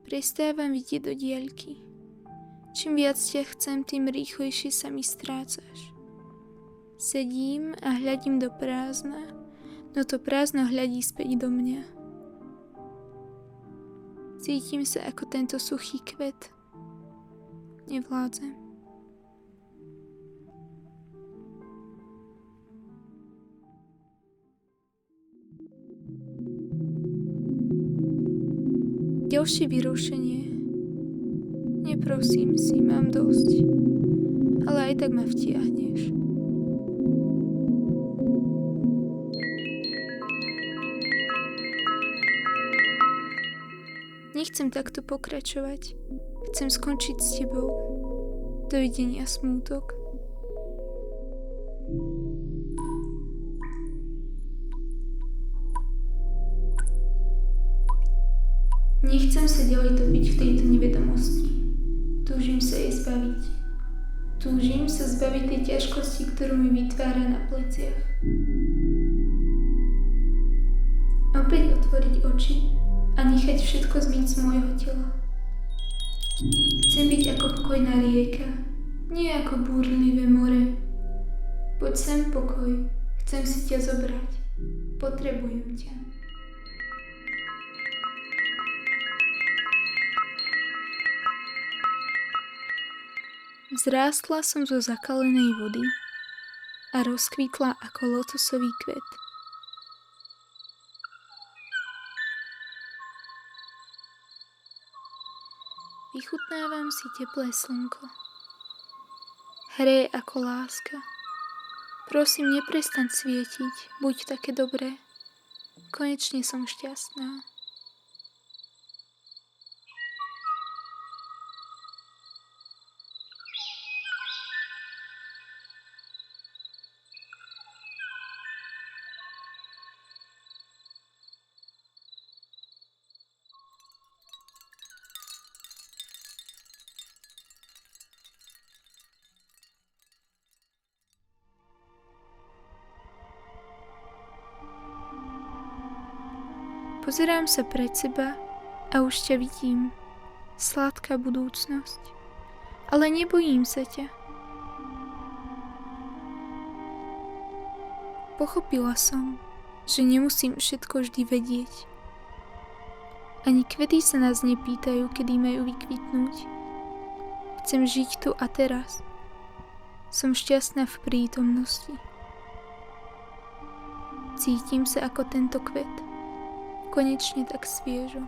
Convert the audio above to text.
Prestávam vidieť do diaľky. Čím viac ťa chcem, tým rýchlejšie sa mi strácaš. Sedím a hľadím do prázdna, no to prázdno hľadí späť do mňa. Cítim sa ako tento suchý kvet. Nevládzem. Ďalšie vyrušenie. Neprosím si, mám dosť. Ale aj tak ma vtiahneš. Nechcem takto pokračovať. Chcem skončiť s tebou. Dovidenia, smútok. Nechcem sa ďalej topiť v tejto nevedomosti. Túžim sa jej zbaviť. Túžim sa zbaviť tej ťažkosti, ktorú mi vytvára na pleciach. Opäť otvoriť oči a nechať všetko zmiť z môjho tela. Chcem byť ako pokojná rieka, nie ako búrlivé more. Poď sem, pokoj, chcem si ťa zobrať. Potrebujem ťa. Vzrástla som zo zakalenej vody a rozkvitla ako lotosový kvet. Vychutnávam si teplé slnko. Hreje ako láska. Prosím, neprestaň svietiť, buď také dobré. Konečne som šťastná. Pozerám sa pred seba a už ťa vidím. Sladká budúcnosť. Ale nebojím sa ťa. Pochopila som, že nemusím všetko vždy vedieť. Ani kvety sa nás nepýtajú, kedy majú vykvitnúť. Chcem žiť tu a teraz. Som šťastná v prítomnosti. Cítim sa ako tento kvet. Konečne tak sviežo.